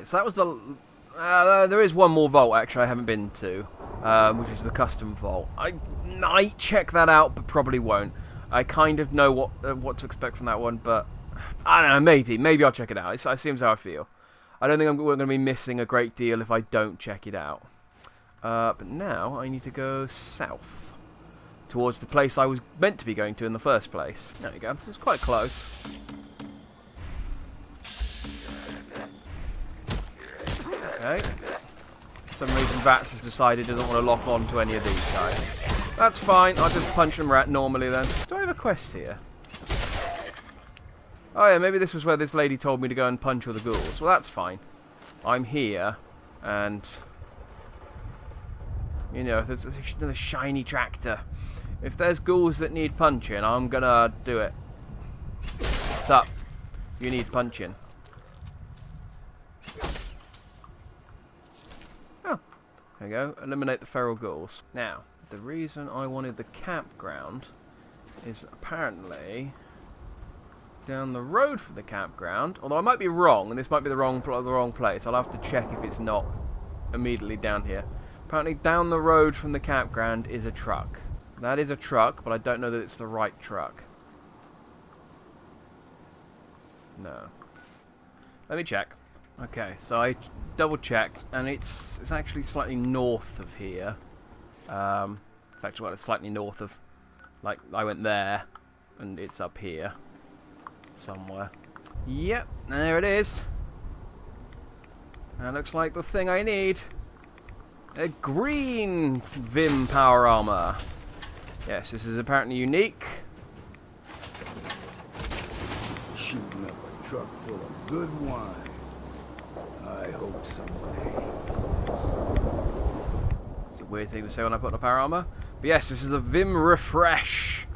Right, so that was the... there is one more vault, actually, I haven't been to, which is the custom vault. I might check that out, but probably won't. I kind of know what to expect from that one, but... I don't know, maybe. Maybe I'll check it out. It seems how I feel. I don't think we're going to be missing a great deal if I don't check it out. But now I need to go south. Towards the place I was meant to be going to in the first place. There we go. It's quite close. Okay. For some reason Vats has decided he doesn't want to lock on to any of these guys. That's fine. I'll just punch them normally then. Do I have a quest here? Oh yeah, maybe this was where this lady told me to go and punch all the ghouls. Well, that's fine. I'm here, and... you know, there's another shiny tractor. If there's ghouls that need punching, I'm gonna do it. What's up? You need punching. Oh, there we go. Eliminate the feral ghouls. Now, the reason I wanted the campground is apparently down the road from the campground. Although I might be wrong, and this might be the wrong place. I'll have to check if it's not immediately down here. Apparently down the road from the campground is a truck. That is a truck, but I don't know that it's the right truck. No. Let me check. Okay, so I double checked, and it's actually slightly north of here. In fact, well, it's slightly north of, like, I went there, and it's up here somewhere. Yep, there it is. That looks like the thing I need. A green Vim power armor. Yes, this is apparently unique. Shooting up a truck full of good wine. I hope someday. It's a weird thing to say when I put on a power armor. But yes, this is the Vim Refresh.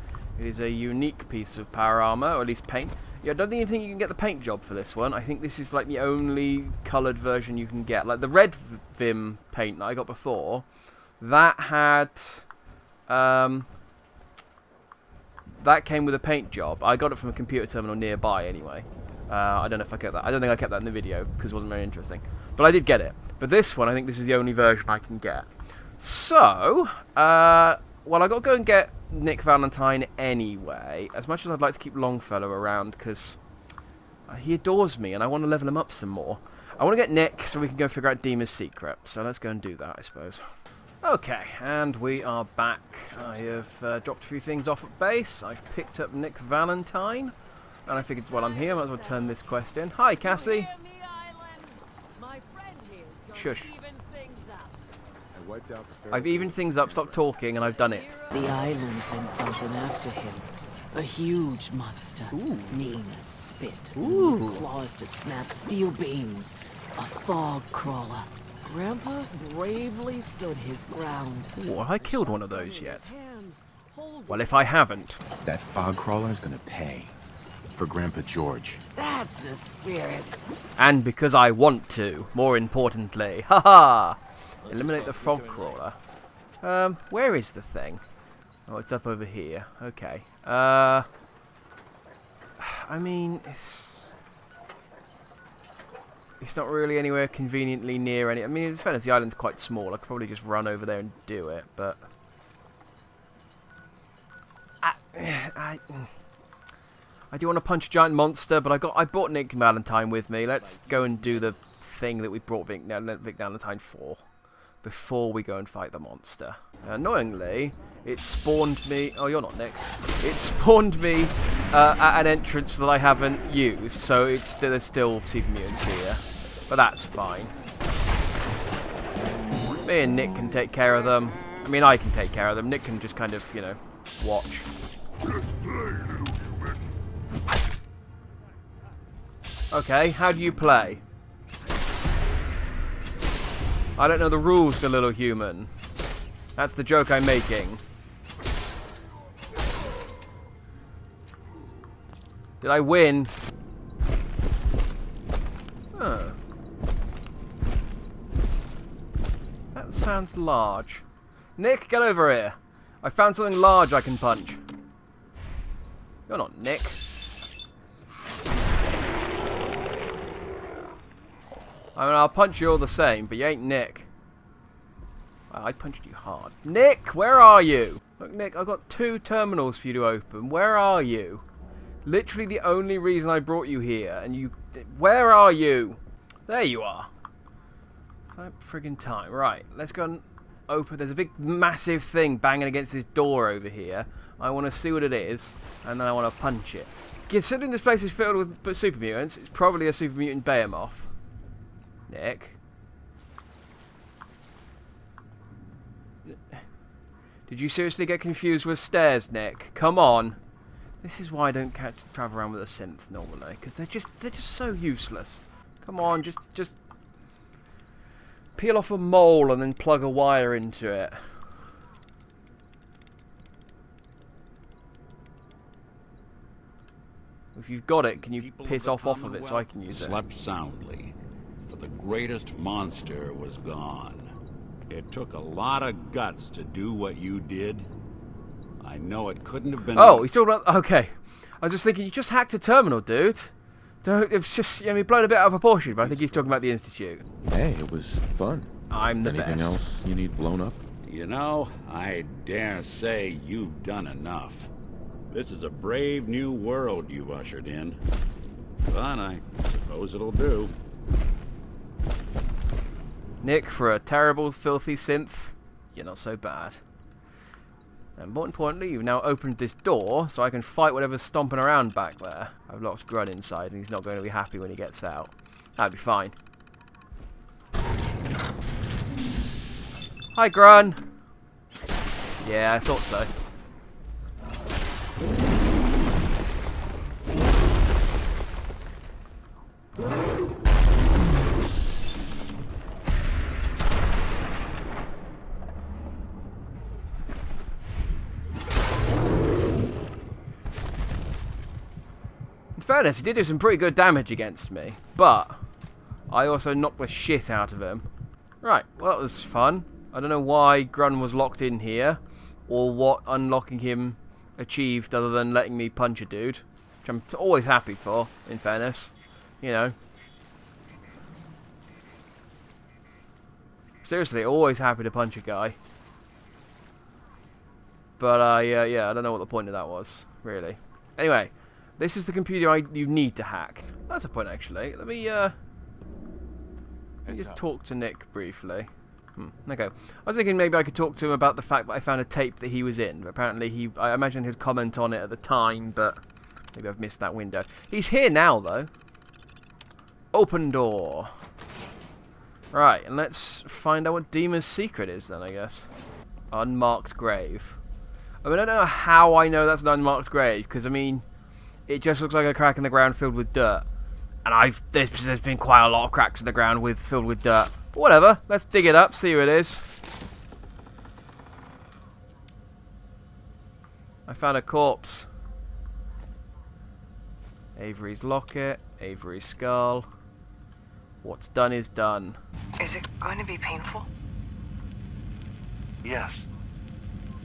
It is a unique piece of power armor, or at least paint. Yeah, I don't think you can get the paint job for this one. I think this is like the only coloured version you can get. Like the red Vim paint that I got before, that had that came with a paint job. I got it from a computer terminal nearby anyway. I don't know if I kept that. I don't think I kept that in the video because it wasn't very interesting. But I did get it. But this one, I think this is the only version I can get. So, well, I got to go and get Nick Valentine anyway, as much as I'd like to keep Longfellow around, because he adores me and I want to level him up some more. I want to get Nick so we can go figure out Dima's secret, so let's go and do that, I suppose. Okay, and we are back. I have dropped a few things off at base. I've picked up Nick Valentine, and I figured while I'm here, I might as well turn this quest in. Hi, Cassie! Shush. I've evened things up, stopped talking, and I've done it. The island sent something after him. A huge monster. Ooh. Mean as spit. Ooh. With claws to snap steel beams. A fog crawler. Grandpa bravely stood his ground. Ooh, have I killed one of those yet? Well, if I haven't... that fog crawler is gonna pay. For Grandpa George. That's the spirit. And because I want to, more importantly. Haha! Eliminate the fog crawler. Where is the thing? Oh, it's up over here. Okay. I mean, it's not really anywhere conveniently near any... I mean, in fairness, the island's quite small. I could probably just run over there and do it, but... I do want to punch a giant monster, but I brought Nick Valentine with me. Let's go and do the thing that we brought Vic Valentine for. Before we go and fight the monster. Annoyingly, it spawned me... Oh, you're not Nick. It spawned me at an entrance that I haven't used, so there's still super mutants here. But that's fine. Me and Nick can take care of them. I mean, I can take care of them. Nick can just kind of, you know, watch. Okay, how do you play? I don't know the rules, a little human. That's the joke I'm making. Did I win? Huh. That sounds large. Nick, get over here. I found something large I can punch. You're not Nick. I mean, I'll punch you all the same, but you ain't Nick. I punched you hard. Nick, where are you? Look, Nick, I've got 2 terminals for you to open. Where are you? Literally the only reason I brought you here, and you... Where are you? There you are. That friggin' time. Right, let's go and open... There's a big, massive thing banging against this door over here. I want to see what it is, and then I want to punch it. Considering this place is filled with super mutants, it's probably a super mutant behemoth. Nick. Did you seriously get confused with stairs, Nick? Come on. This is why I don't travel around with a synth normally, because they're just so useless. Come on, just peel off a mole and then plug a wire into it. If you've got it, can you piss off of it so I can use it? Slept soundly, for the greatest monster was gone. It took a lot of guts to do what you did. I know it couldn't have been... Oh, he's talking about... Okay. I was just thinking, you just hacked a terminal, dude. It's just... I mean, blown a bit out of proportion, but I think he's talking about the Institute. Hey, it was fun. I'm the Anything best. else you need blown up? You know, I dare say you've done enough. This is a brave new world you've ushered in. But I suppose it'll do. Nick, for a terrible, filthy synth, you're not so bad. And more importantly, you've now opened this door, so I can fight whatever's stomping around back there. I've locked Grun inside, and he's not going to be happy when he gets out. That'd be fine. Hi, Grun! Yeah, I thought so. In fairness, he did do some pretty good damage against me, but I also knocked the shit out of him. Right, well that was fun. I don't know why Grun was locked in here, or what unlocking him achieved other than letting me punch a dude, which I'm always happy for, in fairness. You know. Seriously, always happy to punch a guy. But, yeah, I don't know what the point of that was, really. Anyway. This is the computer you need to hack. That's a point, actually. Let me just talk to Nick briefly. Okay. I was thinking maybe I could talk to him about the fact that I found a tape that he was in. But apparently, I imagine he'd comment on it at the time, but maybe I've missed that window. He's here now, though. Open door. Right, and let's find out what Dima's secret is, then, I guess. Unmarked grave. I mean, I don't know how I know that's an unmarked grave, because, I mean... It just looks like a crack in the ground filled with dirt. And there's been quite a lot of cracks in the ground filled with dirt. But whatever, let's dig it up, see who it is. I found a corpse. Avery's locket, Avery's skull. What's done is done. Is it going to be painful? Yes.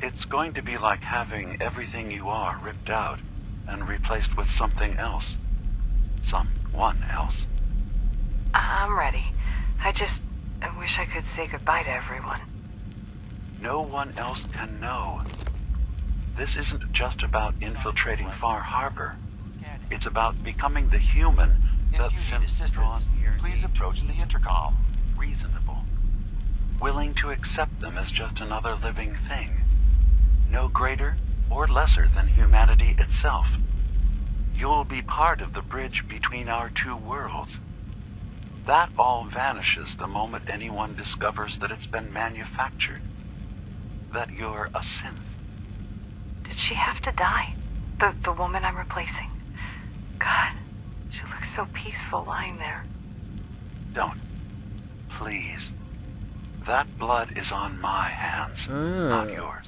It's going to be like having everything you are ripped out and replaced with something else. Someone else. I'm ready. I wish I could say goodbye to everyone. No one else can know. This isn't just about infiltrating Far Harbor. It's about becoming the human that Synth's drawn. Please approach the intercom. Reasonable. Willing to accept them as just another living thing. No greater or lesser than humanity itself. You'll be part of the bridge between our two worlds. That all vanishes the moment anyone discovers that it's been manufactured. That you're a synth. Did she have to die? The woman I'm replacing? God, she looks so peaceful lying there. Don't. Please. That blood is on my hands, not yours.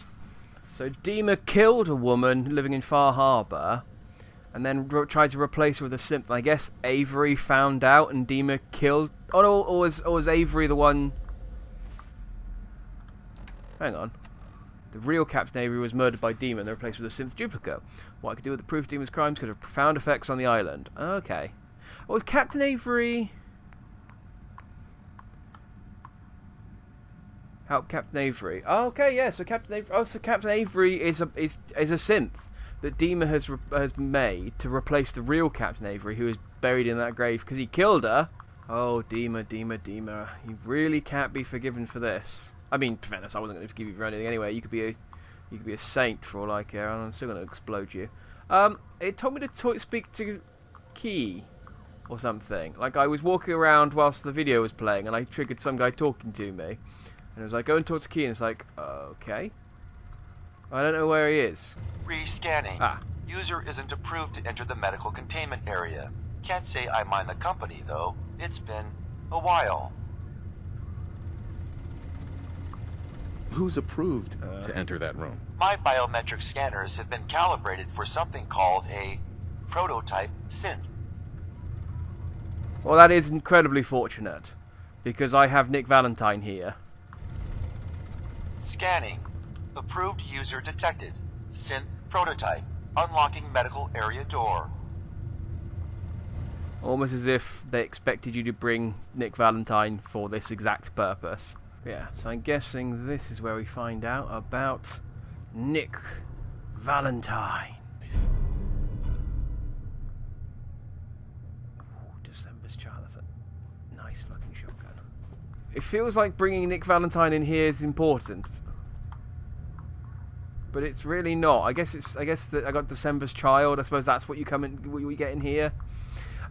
So Dima killed a woman living in Far Harbor, and then tried to replace her with a synth. I guess Avery found out, and Dima killed. Oh no, or was Avery the one? Hang on. The real Captain Avery was murdered by Dima and then replaced with a synth duplicate. What I could do with the proof Dima's crimes could have profound effects on the island. Okay. Oh, was Captain Avery? Help Captain Avery. Oh, okay, yeah. So Captain Avery. Oh, so Captain Avery is a synth that Dima has made to replace the real Captain Avery, who is buried in that grave because he killed her. Oh, Dima, you really can't be forgiven for this. I mean, to be honest, I wasn't going to forgive you for anything anyway. You could be a saint for all I care, and I'm still going to explode you. It told me to speak to Key or something. Like, I was walking around whilst the video was playing, and I triggered some guy talking to me. And I was like, go and talk to Key, and it's like, okay. I don't know where he is. Rescanning. Ah. User isn't approved to enter the medical containment area. Can't say I mind the company, though. It's been a while. Who's approved to enter that room? My biometric scanners have been calibrated for something called a prototype synth. Well, that is incredibly fortunate, because I have Nick Valentine here. Scanning. Approved user detected. Synth prototype. Unlocking medical area door. Almost as if they expected you to bring Nick Valentine for this exact purpose. Yeah, so I'm guessing this is where we find out about Nick Valentine. Ooh, December's Child, that's a nice looking shotgun. It feels like bringing Nick Valentine in here is important. But it's really not. I guess that I got December's Child. I suppose that's what you get in here.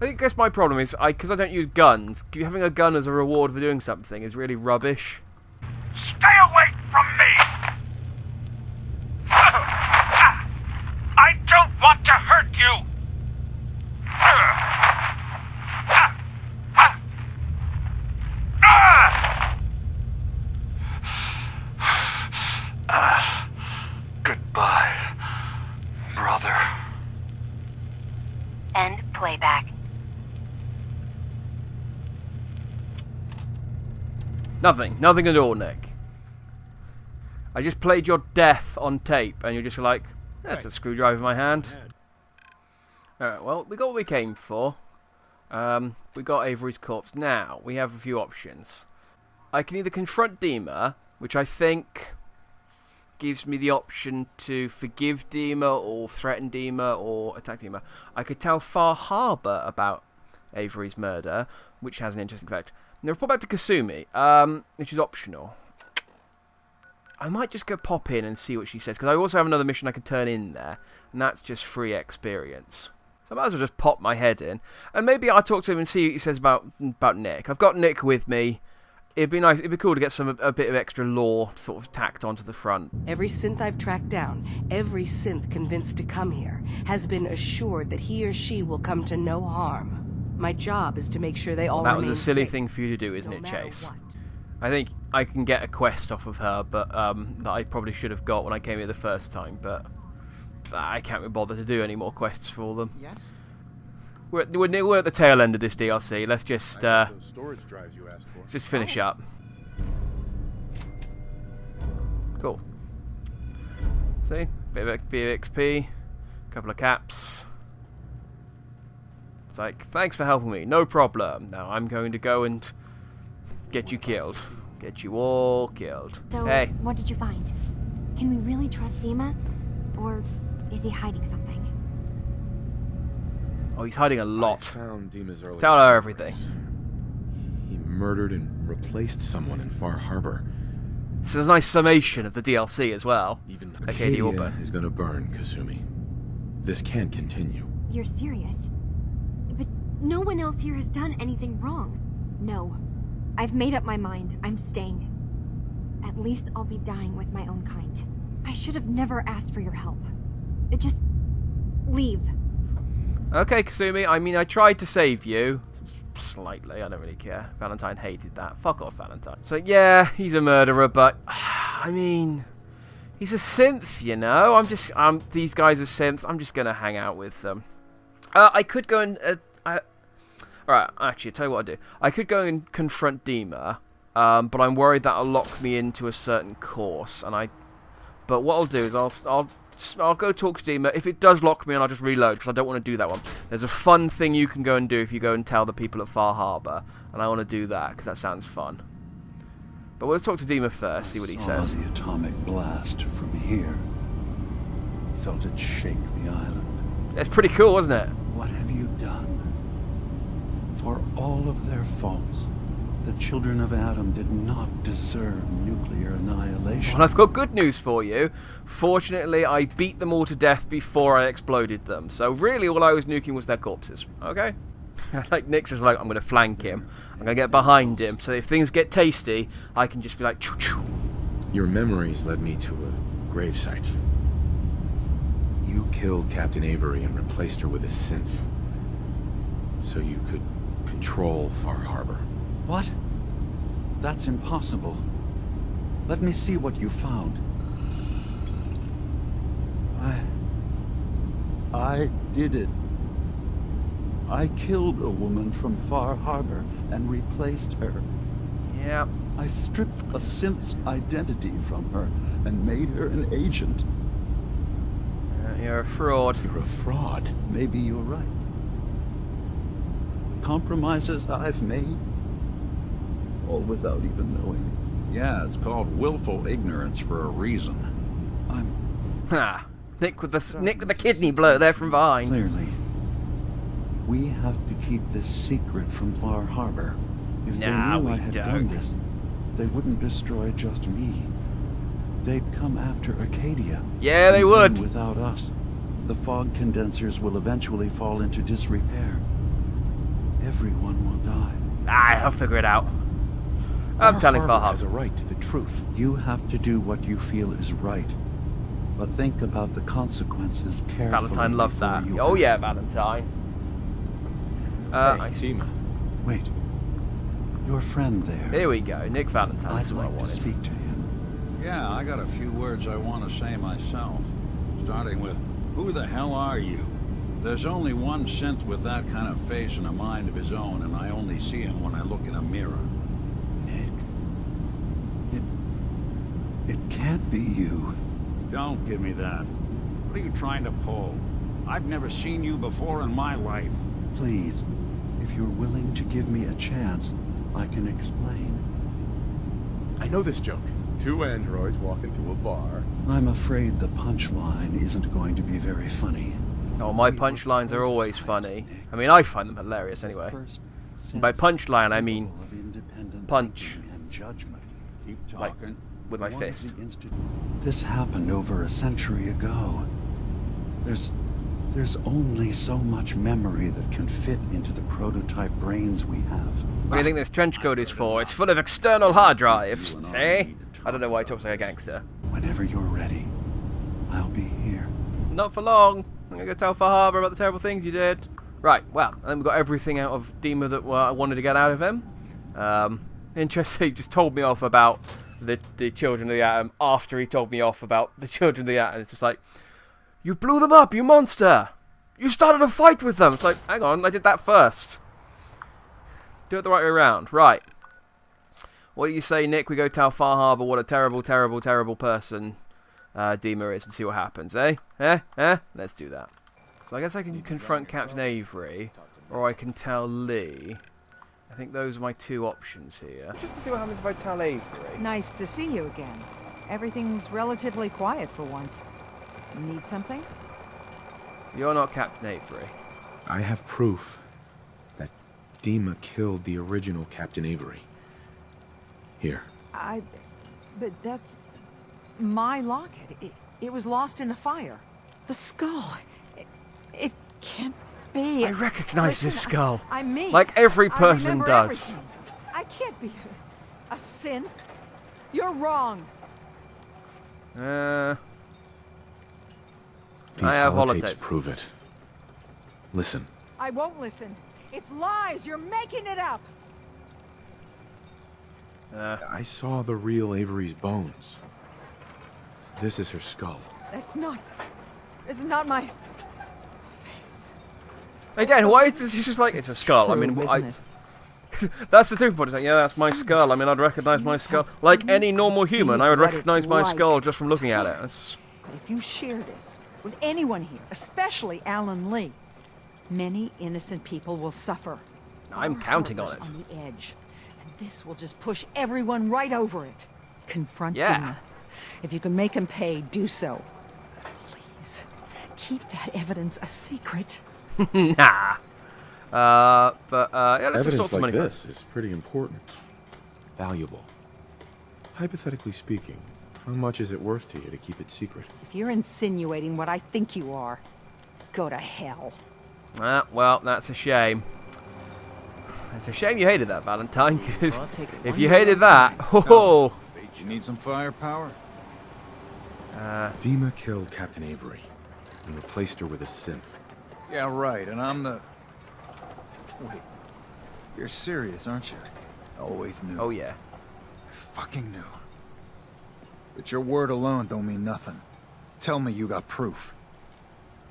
I guess my problem is because I don't use guns. Having a gun as a reward for doing something is really rubbish. Stay away from me! I don't want to hurt you! Goodbye, brother. End playback. Nothing at all, Nick. I just played your death on tape, and you're just like, that's a screwdriver in my hand. Alright, well, we got what we came for. We got Avery's corpse. Now, we have a few options. I can either confront Dima, which I think gives me the option to forgive Dima, or threaten Dima, or attack Dima. I could tell Far Harbor about Avery's murder, which has an interesting effect. Now, report back to Kasumi, which is optional. I might just go pop in and see what she says, because I also have another mission I can turn in there, and that's just free experience. So I might as well just pop my head in, and maybe I'll talk to him and see what he says about Nick. I've got Nick with me. It'd be nice. It'd be cool to get a bit of extra lore sort of tacked onto the front. Every synth I've tracked down, every synth convinced to come here, has been assured that he or she will come to no harm. My job is to make sure they all remain safe. That was a silly thing for you to do, isn't it, Chase? I think I can get a quest off of her, but that I probably should have got when I came here the first time, but I can't be bothered to do any more quests for them. Yes? We're at the tail end of this DLC. Let's just those storage drives you asked for. let's just finish up. Cool. See, bit of XP, couple of caps. It's like, thanks for helping me, no problem. Now I'm going to go and get you killed. Get you all killed. So, hey. What did you find? Can we really trust Dima? Or is he hiding something? Oh, he's hiding a lot. I found Dima's early Tell her everything. He murdered and replaced someone in Far Harbor. This is a nice summation of the DLC as well. Even Acadia will Acadia burn. is gonna burn, Kasumi. This can't continue. You're serious? But no one else here has done anything wrong. No. I've made up my mind. I'm staying. At least I'll be dying with my own kind. I should have never asked for your help. Just leave. Okay, Kasumi, I mean, I tried to save you. Slightly, I don't really care. Valentine hated that. Fuck off, Valentine. So, yeah, he's a murderer, but, I mean, he's a synth, you know? These guys are synths. I'm just gonna hang out with them. I could go and, alright, actually, I'll tell you what I'll do. I could go and confront Dima, but I'm worried that'll lock me into a certain course, but what I'll do is I'll go talk to Dima. If it does lock me in, I'll just reload, because I don't want to do that one. There's a fun thing you can go and do if you go and tell the people at Far Harbor, and I want to do that, because that sounds fun. But let's talk to Dima first, see what he says. I saw the atomic blast from here. Felt it shake the island. It's pretty cool, wasn't it? What have you done? For all of their faults, the children of Adam did not deserve nuclear annihilation. Well, I've got good news for you. Fortunately, I beat them all to death before I exploded them. So really, all I was nuking was their corpses. Okay? Like, Nyx is like, I'm going to flank him. I'm going to get behind him. So if things get tasty, I can just be like, choo-choo. Your memories led me to a gravesite. You killed Captain Avery and replaced her with a synth. So you could control Far Harbor. What? That's impossible. Let me see what you found. I did it. I killed a woman from Far Harbor and replaced her. Yeah. I stripped a synth's identity from her and made her an agent. You're a fraud. You're a fraud. Maybe you're right. Compromises I've made, all without even knowing. Yeah, it's called willful ignorance for a reason. Ha! Nick with the kidney blow there from behind. Clearly, we have to keep this secret from Far Harbor. If they knew I had done this, they wouldn't destroy just me. They'd come after Acadia. Yeah, they would. Without us, the fog condensers will eventually fall into disrepair. Everyone will die. I'll figure it out. I'm telling Far Harbor has a right to the truth. You have to do what you feel is right. But think about the consequences carefully. Valentine loved that. Oh yeah, Valentine. I see. Wait. Your friend there. Here we go. Nick Valentine. That's I'd what I like to wanted. speak to him. Yeah, I got a few words I want to say myself. Starting with, who the hell are you? There's only one synth with that kind of face and a mind of his own, and I only see him when I look in a mirror. Nick. It can't be you. Don't give me that. What are you trying to pull? I've never seen you before in my life. Please, if you're willing to give me a chance, I can explain. I know this joke. Two androids walk into a bar. I'm afraid the punchline isn't going to be very funny. Oh, my punchlines are always funny. I mean, I find them hilarious anyway. And by punchline, I mean punch. Keep Like, talking. with my fist. This happened over a century ago. There's only so much memory that can fit into the prototype brains we have. What do you think this trench coat is for? It's full of external hard drives, see? I don't know why he talks like a gangster. Whenever you're ready, I'll be here. Not for long. I'm gonna go tell Far Harbor about the terrible things you did. Right, well, and then we got everything out of Dima that I wanted to get out of him. Interesting, he just told me off about the children of the atom after he told me off about the children of the atom. It's just like, you blew them up, you monster! You started a fight with them! It's like, hang on, I did that first. Do it the right way around. Right. What do you say, Nick? We go tell Far Harbor what a terrible, terrible, terrible person Dima is and see what happens, eh? Let's do that. So I guess I can confront Captain Avery, or I can tell Lee. I think those are my two options here. Just to see what happens if I tell Avery. Nice to see you again. Everything's relatively quiet for once. You need something? You're not Captain Avery. I have proof that Dima killed the original Captain Avery. Here. But that's my locket. It was lost in a fire. The skull. It can't be. I recognize this skull. I'm me. Like every person does. Everything. I can't be a synth. You're wrong. These I have holotapes holotape. prove it. Listen. I won't listen. It's lies. You're making it up. I saw the real Avery's bones. This is her skull. It's not my face. Again, why is this just like, it's a skull? True, I mean, isn't it? that's the two point. It's like, yeah, that's my skull. I mean, I'd recognize my skull. Like any normal human, I would recognize my skull just from looking at it. That's... But if you share this with anyone here, especially Alan Lee, many innocent people will suffer. I'm counting on it. On the edge. And This will just push everyone right over it. Confront Yeah. Dina. If you can make him pay, do so. Please, keep that evidence a secret. Nah. Yeah, let's Evidence extort some like money this is pretty important. Valuable. Hypothetically speaking, how much is it worth to you to keep it secret? If you're insinuating what I think you are, go to hell. Well, that's a shame. It's a shame you hated that, Valentine, because I'll take it if one you day hated at a that, oh, You need some firepower? Dima killed Captain Avery and replaced her with a synth. Yeah, right, and I'm the... Wait, you're serious, aren't you? I always knew. oh yeah. I fucking knew. But your word alone don't mean nothing. Tell me you got proof.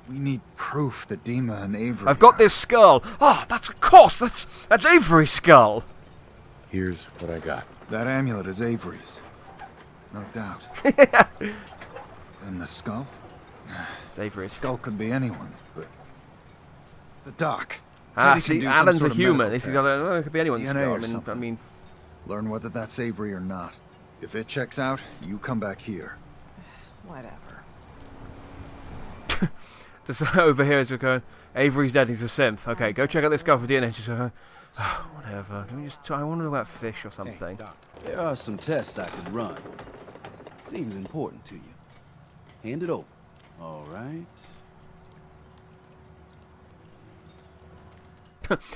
We need proof that Dima and Avery I've got this skull. Oh, that's of course, that's Avery's skull. Here's what I got. That amulet is Avery's. No doubt. And the skull? It's Avery's. Skull could be anyone's, but... The doc. Ah, said he can see, do some Alan's a sort of human. medical This is test. well, it could be anyone's DNA skull. or something. I mean, Learn whether that's Avery or not. If it checks out, you come back here. Whatever. just over here as we're going, Avery's dead, he's a synth. Okay, go check out this guy for DNA. Just whatever. Can we just? I wonder about fish or something. There are some tests I could run. Seems important to you. Hand it over. All right.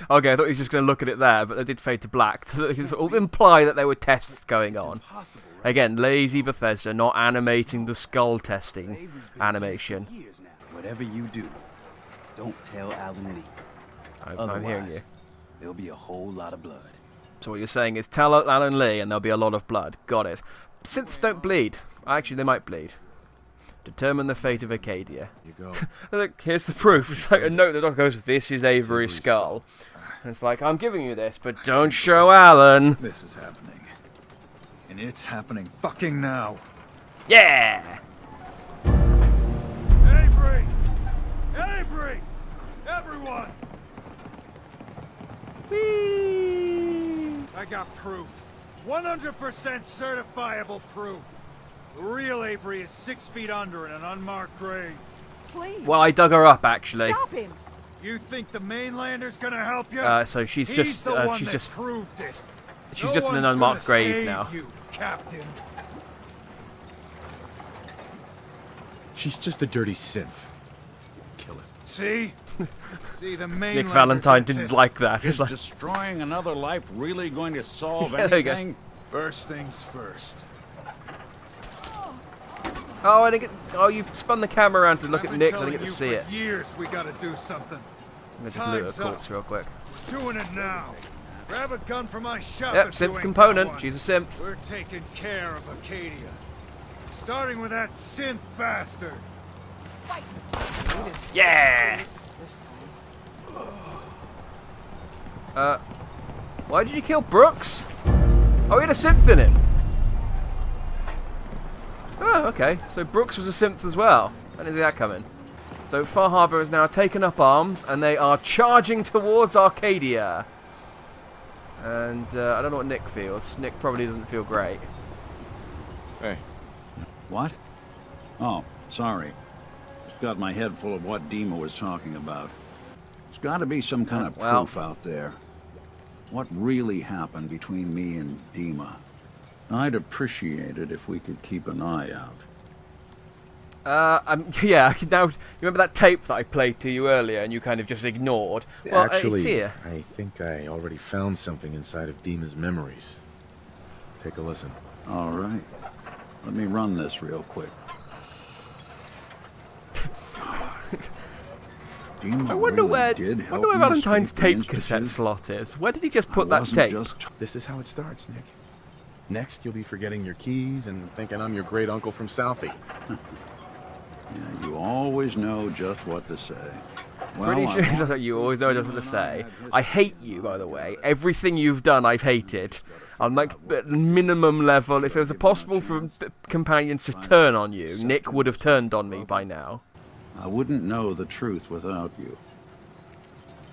Okay, I thought he was just going to look at it there, but they did fade to black to sort of imply that there were tests going on. Again, lazy Bethesda, not animating the skull testing animation. Whatever you do, don't tell Alan Lee. I'm hearing you. There'll be a whole lot of blood. So what you're saying is tell Alan Lee and there'll be a lot of blood. Got it. Synths don't bleed. Actually, they might bleed. Determine the fate of Acadia. You go. Look, here's the proof. It's like a note that goes, this is Avery's skull. And it's like, I'm giving you this, but don't show Alan. This is happening. And it's happening fucking now. Yeah! Avery! Avery! Everyone! Whee! I got proof. 100% certifiable proof. The real Avery is 6 feet under in an unmarked grave. Please. Well, I dug her up, actually. Stop him. You think the mainlander's gonna help you? So she's He's just, the one she's that just, proved it. she's No just in an one's unmarked gonna grave save now. You, Captain. She's just a dirty synth. Kill it. See? See, the mainlander Nick Valentine gets didn't it. like that. It's Is like, destroying another life really going to solve Yeah, there you go. anything? First things first. oh, I didn't get, oh, you spun the camera around to look I've at been Nick, so I telling didn't get to you see it. for years we gotta do something. I'm gonna just loot Time's a corpse up. real quick. We're doing it now. Grab a gun from my shop. Yep, if you synth ain't component. got one. She's a synth. We're taking care of Acadia. Starting with that synth bastard. Yeah! Why did you kill Brooks? Oh, he had a synth in him. Oh, okay. So Brooks was a synth as well. When did that come in? So Far Harbor has now taken up arms, and they are charging towards Arcadia. And I don't know what Nick feels. Nick probably doesn't feel great. Hey. What? Oh, sorry. Just got my head full of what Dima was talking about. There's got to be some kind of well. proof out there. What really happened between me and Dima? I'd appreciate it if we could keep an eye out. Yeah, I can now. You remember that tape that I played to you earlier, and you kind of just ignored? Well, Actually, it's here. I think I already found something inside of Dima's memories. Take a listen. All right. Let me run this real quick. I wonder where Valentine's tape cassette slot is. Where did he just put that tape? This is how it starts, Nick. Next, you'll be forgetting your keys and thinking I'm your great uncle from Southie. Yeah, you always know just what to say. Pretty sure that you always know just what to say. I hate you, by the way. Everything you've done, I've hated. On like minimum level, if it was possible for companions to turn on you, Nick would have turned on me by now. I wouldn't know the truth without you.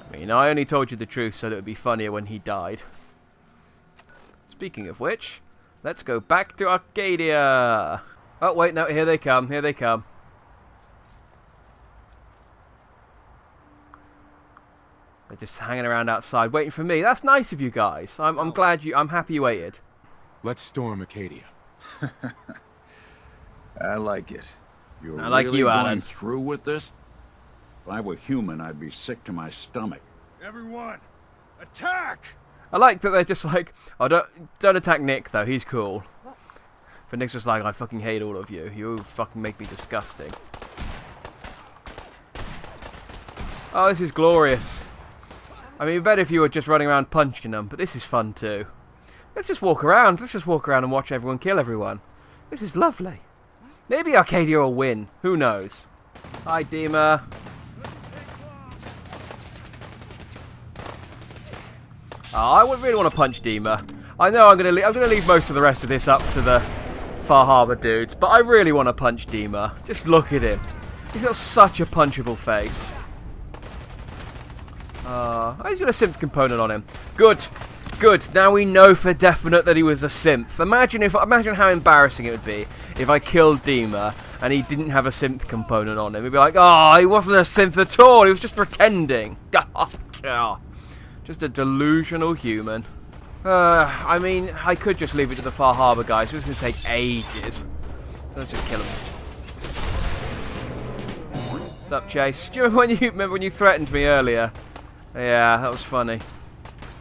I mean, I only told you the truth so that it would be funnier when he died. Speaking of which, let's go back to Arcadia. Oh, wait, no, here they come, here they come. They're just hanging around outside, waiting for me. That's nice of you guys. I'm glad I'm happy you waited. Let's storm Acadia. I like it. You're I like really you, going Alan. through with this? If I were human, I'd be sick to my stomach. Everyone, attack! I like that they're just like, oh, don't attack Nick though, he's cool. But Nick's just like, I fucking hate all of you. You fucking make me disgusting. Oh, this is glorious. I mean, better if you were just running around punching them, but this is fun too. Let's just walk around. Let's just walk around and watch everyone kill everyone. This is lovely. Maybe Arcadia will win. Who knows? Hi, Dima. Oh, I would really want to punch Dima. I know I'm gonna leave most of the rest of this up to the Far Harbor dudes, but I really want to punch Dima. Just look at him. He's got such a punchable face. He's got a synth component on him. Good. Good. Now we know for definite that he was a synth. Imagine how embarrassing it would be if I killed Dima and he didn't have a synth component on him. He'd be like, oh, he wasn't a synth at all. He was just pretending. Just a delusional human. I mean, I could just leave it to the Far Harbor guys. It's going to take ages. So let's just kill him. What's up, Chase? Do you remember when you threatened me earlier? Yeah, that was funny.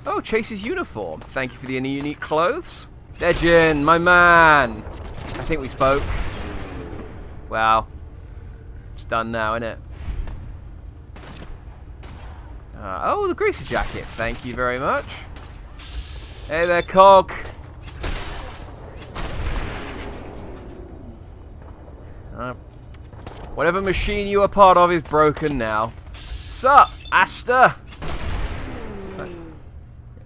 Oh, Chase's uniform. Thank you for the unique clothes. Dejin, my man. I think we spoke. Wow. It's done now, isn't it? Oh, the greaser jacket. Thank you very much. Hey there, Cog. Whatever machine you are part of is broken now. Sup, Asta?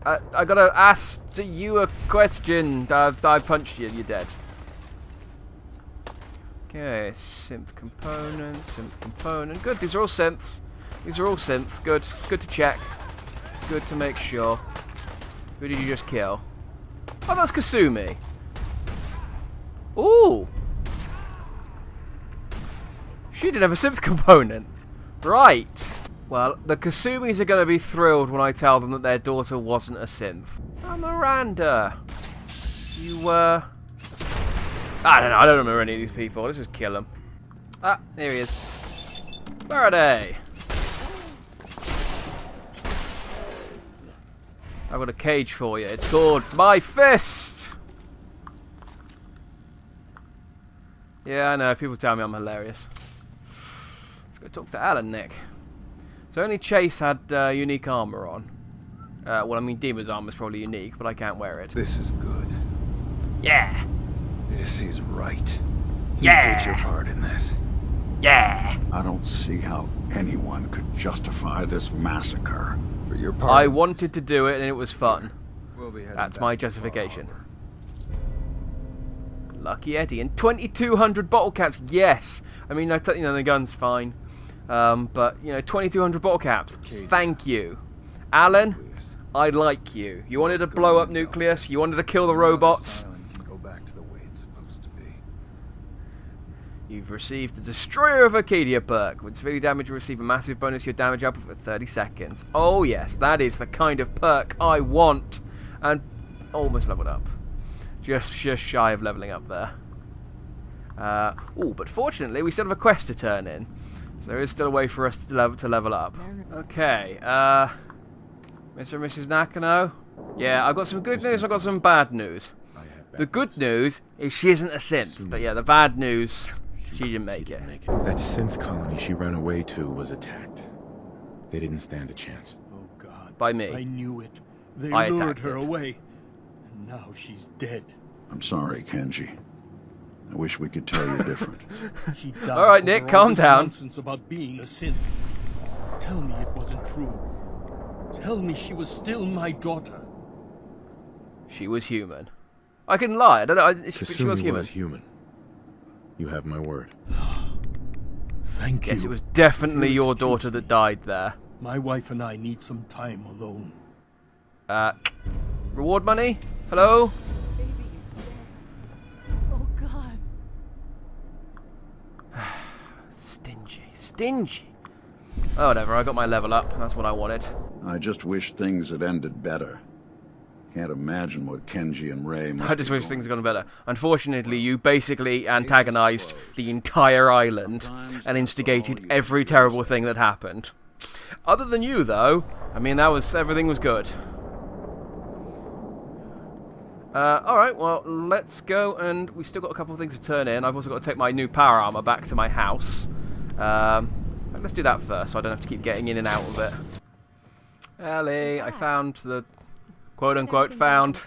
I gotta ask you a question. I punched you. You're dead. Okay, synth component. Good. These are all synths. These are all synths. Good. It's good to check. It's good to make sure. Who did you just kill? Oh, that's Kasumi. Ooh. She didn't have a synth component. Right. Well, the Kasumis are going to be thrilled when I tell them that their daughter wasn't a synth. Oh, Miranda. You, I don't know. I don't remember any of these people. Let's just kill them. Ah, there he is. Faraday. I've got a cage for you. It's called My Fist. Yeah, I know. People tell me I'm hilarious. Let's go talk to Alan, Nick. So only Chase had unique armor on. Well, I mean, Dima's armor's probably unique, but I can't wear it. This is good. Yeah. This is right. Yeah. You did your part in this. Yeah. I don't see how anyone could justify this massacre. For your part. I wanted to do it, and it was fun. We'll be That's my justification. Lucky Eddie. And 2,200 bottle caps. Yes. I mean, you know, the gun's fine. But, you know, 2,200 bottle caps. Thank you. Alan, I like you. You wanted to blow up Nucleus. You wanted to kill the robots. You've received the Destroyer of Arcadia perk. When severely damaged, you receive a massive bonus to your damage output for 30 seconds. Oh, yes. That is the kind of perk I want. And almost leveled up. Just shy of leveling up there. But fortunately, we still have a quest to turn in. So there is still a way for us to level up. Okay, Mr. and Mrs. Nakano? Yeah, I've got some good news, I've got some bad news. The good news is she isn't a synth, but yeah, the bad news, she didn't make it. That synth colony she ran away to was attacked. They didn't stand a chance. Oh God. By me. I knew it. They I lured attacked her it. away. And now she's dead. I'm sorry, Kenji. I wish we could tell you different. She died All right, over Nick, all calm this down. Nonsense about being a synth. Tell me it wasn't true. Tell me she was still my daughter. She was human. I can lie, I don't know, she was human. Was human. You have my word. Thank you. Yes, it was definitely your daughter that died there. My wife and I need some time alone. Reward money? Hello? Baby is dead. Oh, God. Stingy. Stingy. Oh, whatever. I got my level up. That's what I wanted. I just wish things had ended better. Can't imagine what Kenji and Ray must I just be wish going things had gone through. better. Unfortunately, you basically antagonized the entire island and instigated every terrible thing that happened. Other than you, though, I mean, everything was good. Alright, well, let's go, and we've still got a couple of things to turn in. I've also got to take my new power armor back to my house. Let's do that first, so I don't have to keep getting in and out of it. Ellie, I found the quote-unquote found.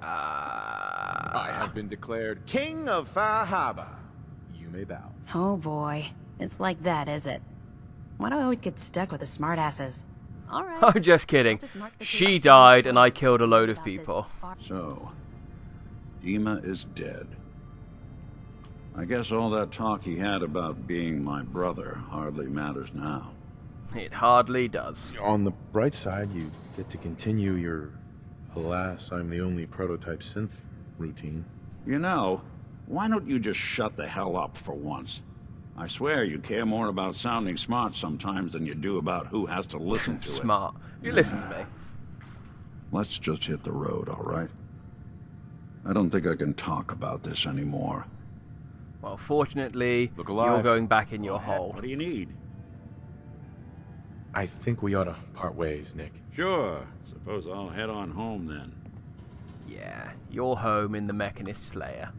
I have been declared King of Far Harbor. You may bow. Oh boy. It's like that, is it? Why do I always get stuck with the smartasses? Alright. I'm just kidding. She died and I killed a load of people. So, Dima is dead. I guess all that talk he had about being my brother hardly matters now. It hardly does. On the bright side, you get to continue your alas, I'm the only prototype synth routine. You know, why don't you just shut the hell up for once? I swear you care more about sounding smart sometimes than you do about who has to listen to it. Smart. You listen to me. Let's just hit the road, all right? I don't think I can talk about this anymore. Well, fortunately, Look alive. you're going back in your hole. What do you need? I think we ought to part ways, Nick. Sure. Suppose I'll head on home then. Yeah, you're home in the Mechanist Slayer.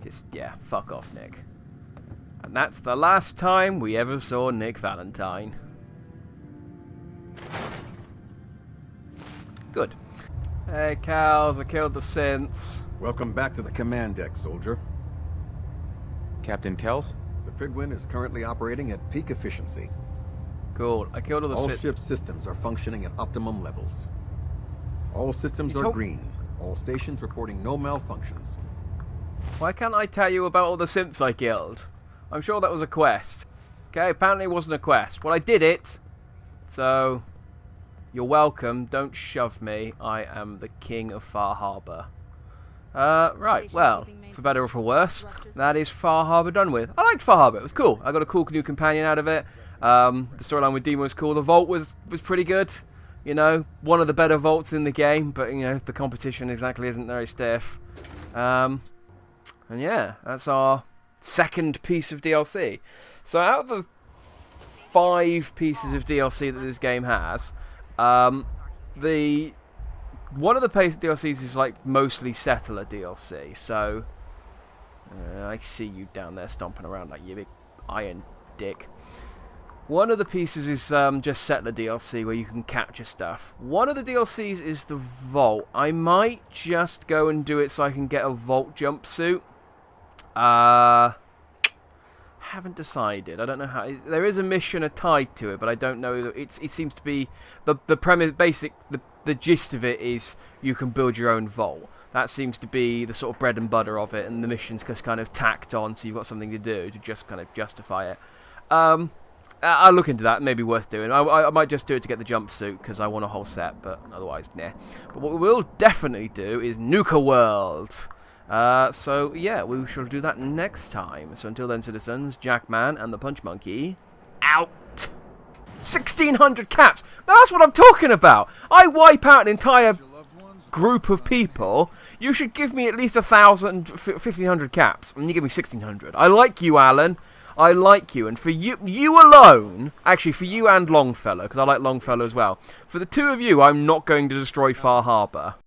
Just, yeah, fuck off, Nick. And that's the last time we ever saw Nick Valentine. Good. Hey, cows, I killed the synths. Welcome back to the command deck, soldier. Captain Kells? The Fridwin is currently operating at peak efficiency. Cool, I killed all the All synths. ship systems are functioning at optimum levels. All systems are green. All stations reporting no malfunctions. Why can't I tell you about all the synths I killed? I'm sure that was a quest. Okay, apparently it wasn't a quest. Well, I did it. So, you're welcome. Don't shove me. I am the king of Far Harbor. Right, well, for better or for worse, that is Far Harbor done with. I liked Far Harbor. It was cool. I got a cool new companion out of it. The storyline with Dima was cool. The vault was pretty good. You know, one of the better vaults in the game, but, you know, the competition exactly isn't very stiff. And yeah, that's our second piece of DLC. So out of the 5 pieces of DLC that this game has, one of the DLCs is like mostly settler DLC. So I see you down there stomping around like you big iron dick. One of the pieces is just settler DLC where you can capture stuff. One of the DLCs is the vault. I might just go and do it so I can get a vault jumpsuit. Haven't decided. I don't know how. There is a mission tied to it, but I don't know. It seems to be the premise, the gist of it is you can build your own vault. That seems to be the sort of bread and butter of it, and the mission's just kind of tacked on, so you've got something to do to just kind of justify it. I'll look into that. Maybe worth doing. I might just do it to get the jumpsuit because I want a whole set, but otherwise, nah. But what we will definitely do is Nuka World. So yeah, we shall do that next time. So until then, citizens, Jackman and the Punch Monkey, out. 1,600 caps. That's what I'm talking about. I wipe out an entire group of people. You should give me at least 1,000, 1,500 caps, and you give me 1,600. I like you, Alan. I like you, and for you alone, actually for you and Longfellow, because I like Longfellow as well. For the two of you, I'm not going to destroy Far Harbor.